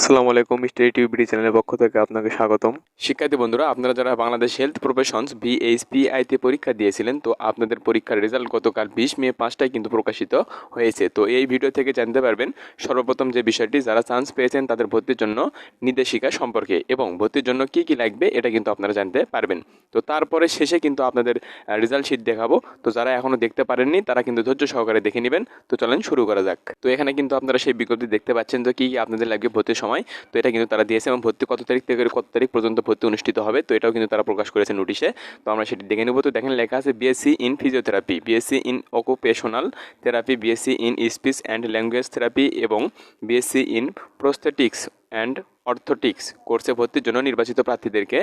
আসসালামু আলাইকুম, মিস্টার টিউবিডি চ্যানেলের পক্ষ থেকে আপনাকে স্বাগতম। শিক্ষার্থী বন্ধুরা, আপনারা যারা বাংলাদেশ হেলথ প্রফেশনস বিএইচপিআই তে পরীক্ষা দিয়েছিলেন, তো আপনাদের পরীক্ষার রেজাল্ট গতকাল 20 মে 5টায় কিন্তু প্রকাশিত হয়েছে। তো এই ভিডিও থেকে জানতে পারবেন সর্বপ্রথম যে বিষয়টি, যারা চান্স পেয়েছেন তাদের ভর্তির জন্য নির্দেশিকা সম্পর্কে এবং ভর্তির জন্য কি কি লাগবে এটা কিন্তু আপনারা জানতে পারবেন। তো তারপরে শেষে কিন্তু আপনাদের রেজাল্ট শিট দেখাবো। তো যারা এখনো দেখতে পারেননি তারা কিন্তু ধৈর্য সহকারে দেখে নেবেন। তো চলেন শুরু করা যাক। তো এখানে কিন্তু আপনারা সেই বিজ্ঞপ্তি দেখতে পাচ্ছেন তো কি কি আপনাদের লাগবে ভর্তির সময়। তো এটা কিন্তু তারা দিয়েছে এবং ভর্তি কত তারিখ থেকে কত তারিখ পর্যন্ত ভর্তি অনুষ্ঠিত হবে, তো এটাও কিন্তু তারা প্রকাশ করেছে নোটিশে। তো আমরা সেটি দেখে নেব। তো দেখেন লেখা আছে BSc in physiotherapy, BSc in occupational therapy, BSc in speech and language therapy এবং BSc in prosthetics and orthotics কোর্সে ভর্তির জন্য নির্বাচিত প্রার্থীদেরকে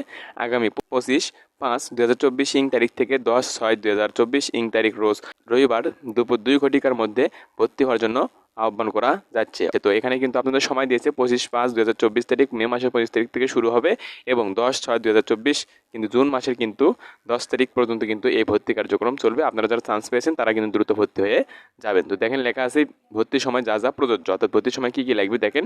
আগামী 25/5/2024 ইং তারিখ থেকে 10/6/2024 ইং তারিখ রোজ রবিবার দুপুর 2 ঘটিকার মধ্যে ভর্তি হওয়ার জন্য আহ্বান করা যাচ্ছে। তো এখানে কিন্তু আপনাদের সময় দিয়েছে 25/5/2024 তারিখ, মে মাসের 25 তারিখ থেকে শুরু হবে এবং 10/6/2024 কিন্তু জুন মাসের কিন্তু 10 তারিখ পর্যন্ত কিন্তু এই ভর্তি কার্যক্রম চলবে। আপনারা যারা চান্স পেয়েছেন তারা কিন্তু দ্রুত ভর্তি হয়ে যাবেন। তো দেখেন লেখা আছে ভর্তির সময় যা যা প্রযোজ্য, অর্থাৎ ভর্তির সময় কী কী লাগবে দেখেন।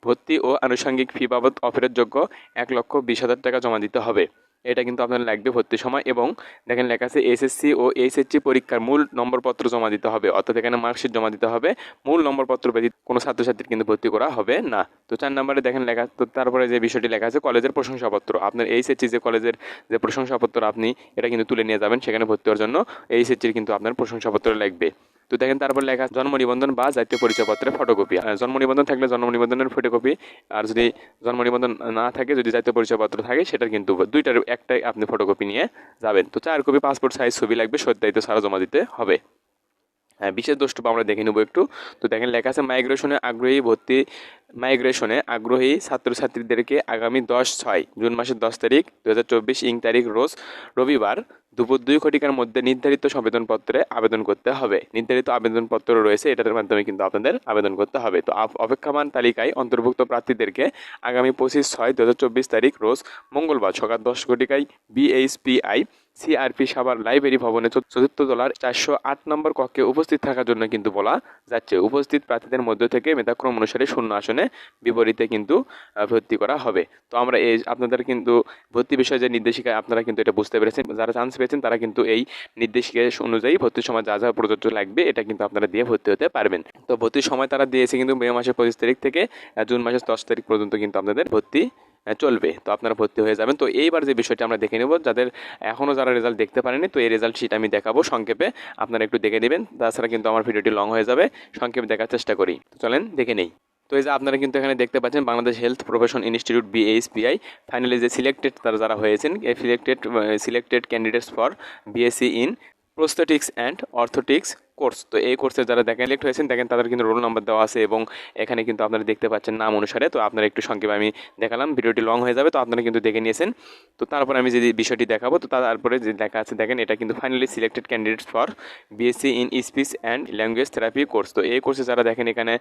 ভর্তি ও আনুষঙ্গিক ফি বাবদ অফারের যোগ্য 1,20,000 টাকা জমা দিতে হবে, এটা কিন্তু আপনার লাগবে ভর্তির সময়। এবং দেখেন লেখা আছে এসএসসি ও এইচএসসি পরীক্ষার মূল নম্বরপত্র জমা দিতে হবে, অর্থাৎ এখানে মার্কশিট জমা দিতে হবে। মূল নম্বরপত্র ব্যতীত কোনো ছাত্রছাত্রীর কিন্তু ভর্তি করা হবে না। তো 4 নম্বরে দেখেন লেখা, তো তারপরে যে বিষয়টি লেখা আছে কলেজের প্রশংসাপত্র, আপনার এইচএসসি যে কলেজের যে প্রশংসাপত্র আপনি এটা কিন্তু তুলে নিয়ে যাবেন সেখানে ভর্তি হওয়ার জন্য। এইচএসসির কিন্তু আপনার প্রশংসাপত্র লাগবে। তো দেখেন তারপর লেখা জন্ম নিবন্ধন বা জাতীয় পরিচয়পত্রের ফটোকপি। জন্ম নিবন্ধন থাকলে জন্ম নিবন্ধনের ফটোকপি, আর যদি জন্ম নিবন্ধন না থাকে, যদি জাতীয় পরিচয়পত্র থাকে সেটার কিন্তু দুইটার একটাই আপনি ফটোকপি নিয়ে যাবেন। তো 4 কপি পাসপোর্ট সাইজ ছবি লাগবে, সত্যায়িত ছাড়া জমা দিতে হবে। বিশেষ দ্রষ্টব্য আমরা দেখে নেব একটু। তো দেখেন লেখা আছে মাইগ্রেশনে আগ্রহী ছাত্রছাত্রীদেরকে আগামী 10/6 জুন মাসের 10 তারিখ 2024 ইং তারিখ রোজ রবিবার দুপুর 2 ঘটিকার মধ্যে নির্ধারিত আবেদনপত্রে আবেদন করতে হবে। নির্ধারিত আবেদনপত্র রয়েছে, এটার মাধ্যমে কিন্তু আপনাদের আবেদন করতে হবে। তো অপেক্ষমান তালিকায় অন্তর্ভুক্ত প্রার্থীদেরকে আগামী 25/6/2024 তারিখ রোজ মঙ্গলবার সকাল 10 ঘটিকায় বিএইচপিআই সিআরপি সাভার লাইব্রেরি ভবনে 4th তলার 408 নম্বর কক্ষে উপস্থিত থাকার জন্য কিন্তু বলা যাচ্ছে। উপস্থিত প্রার্থীদের মধ্য থেকে মেধাক্রম অনুসারে শূন্য আসনে বিপরীতে কিন্তু ভর্তি করা হবে। তো আমরা এই আপনাদের কিন্তু ভর্তি বিষয়ে যে নির্দেশিকা আপনারা কিন্তু এটা বুঝতে পেরেছেন। যারা চান্স পেয়েছেন তারা কিন্তু এই নির্দেশিকা অনুযায়ী ভর্তির সময় যা যা প্রযোজ্য লাগবে এটা কিন্তু আপনারা দিয়ে ভর্তি হতে পারবেন। তো ভর্তির সময় তারা দিয়েছে কিন্তু মে মাসের 25 তারিখ থেকে জুন মাসের 10 তারিখ পর্যন্ত কিন্তু আপনাদের ভর্তি চলবে। তো আপনারা ভর্তি হয়ে যাবেন। তো এইবার যে বিষয়টা আমরা দেখে নেব, যাদের এখনও যারা রেজাল্ট দেখতে পারেনি, তো এই রেজাল্ট শিট আমি দেখাবো সংক্ষেপে, আপনারা একটু দেখে নেবেন। তাছাড়া কিন্তু আমার ভিডিওটি লং হয়ে যাবে, সংক্ষেপে দেখার চেষ্টা করি। তো চলেন দেখে নেই। তো এই যে আপনারা কিন্তু এখানে দেখতে পাচ্ছেন Bangladesh health profession institute BHPI finally যে সিলেক্টেড তারা যারা হয়েছেন, এই selected candidates for BSc in prosthetics and orthotics course. তো এই কোর্সে যারা সিলেক্ট হয়েছেন দেখেন তাদের কিন্তু রোল নাম্বার দেওয়া আছে এবং এখানে কিন্তু আপনারা দেখতে পাচ্ছেন নাম অনুসারে। তো আপনারা একটু সংক্ষেপে আমি দেখালাম, ভিডিওটি লং হয়ে যাবে, তো আপনারা কিন্তু দেখে নিয়েছেন। তো তারপরে আমি যে বিষয়টি দেখাবো, তো তারপরে যে লেখা আছে দেখেন এটা কিন্তু finally selected candidates for BSc in speech and language therapy course. তো এই কোর্সে যারা দেখেন এখানে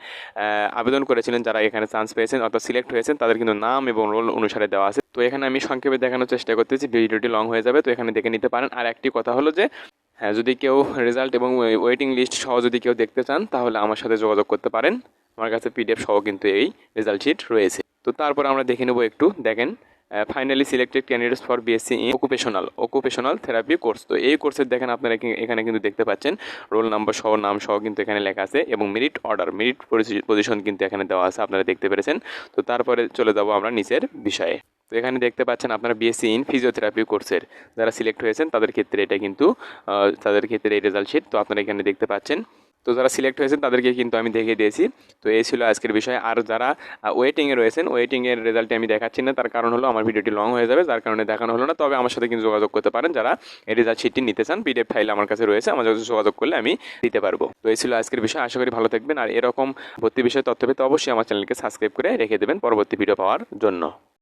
আবেদন করেছিলেন, যারা এখানে চান্স পেয়েছেন অর্থাৎ সিলেক্ট হয়েছেন, তাদের কিন্তু নাম এবং রোল অনুসারে দেওয়া আছে। তো এখানে আমি সংক্ষেপে দেখানোর চেষ্টা করতেছি, ভিডিওটি লং হয়ে যাবে, তো এখানে দেখে নিতে পারেন। আর একটি কথা হলো যে হ্যাঁ, যদি কেউ রেজাল্ট এবং ওয়েটিং লিস্ট সহ যদি কেউ দেখতে চান তাহলে আমার সাথে যোগাযোগ করতে পারেন। আমার কাছে পিডিএফ সহ কিন্তু এই রেজাল্ট শিট রয়েছে। তো তারপর আমরা দেখে নেব একটু। দেখেন finally selected candidates for BSc in occupational therapy course. তো এই কোর্সের দেখেন আপনারা এখানে কিন্তু দেখতে পাচ্ছেন রোল নাম্বার সহ নাম সহ কিন্তু এখানে লেখা আছে এবং মেরিট পজিশন কিন্তু এখানে দেওয়া আছে, আপনারা দেখতে পেরেছেন। তো তারপরে চলে যাব আমরা নিচের বিষয়ে। তো এখানে দেখতে পাচ্ছেন আপনারা বিএসসি ইন ফিজিওথেরাপি কোর্সের যারা সিলেক্ট হয়েছেন তাদের ক্ষেত্রে এটা কিন্তু এই রেজাল্ট শিট। তো আপনারা এখানে দেখতে পাচ্ছেন। তো যারা সিলেক্ট হয়েছেন তাদেরকে কিন্তু আমি দেখিয়ে দিয়েছি। তো এই ছিল আজকের বিষয়। আর যারা ওয়েটিংয়ে রয়েছেন, ওয়েটিংয়ের রেজাল্টটি আমি দেখাচ্ছি না, তার কারণ হলো আমার ভিডিওটি লং হয়ে যাবে, যার কারণে দেখানো হলো না। তবে আমার সাথে কিন্তু যোগাযোগ করতে পারেন যারা এই রেজাল্ট শিটটি নিতে চান। পিডিএফ ফাইল আমার কাছে রয়েছে, আমার সাথে যোগাযোগ করলে আমি দিতে পারবো। তো এই ছিল আজকের বিষয়। আশা করি ভালো থাকবেন। আর এরকম ভর্তি বিষয়ে তথ্য পেতে অবশ্যই আমার চ্যানেলকে সাবস্ক্রাইব করে রেখে দেবেন পরবর্তী ভিডিও পাওয়ার জন্য।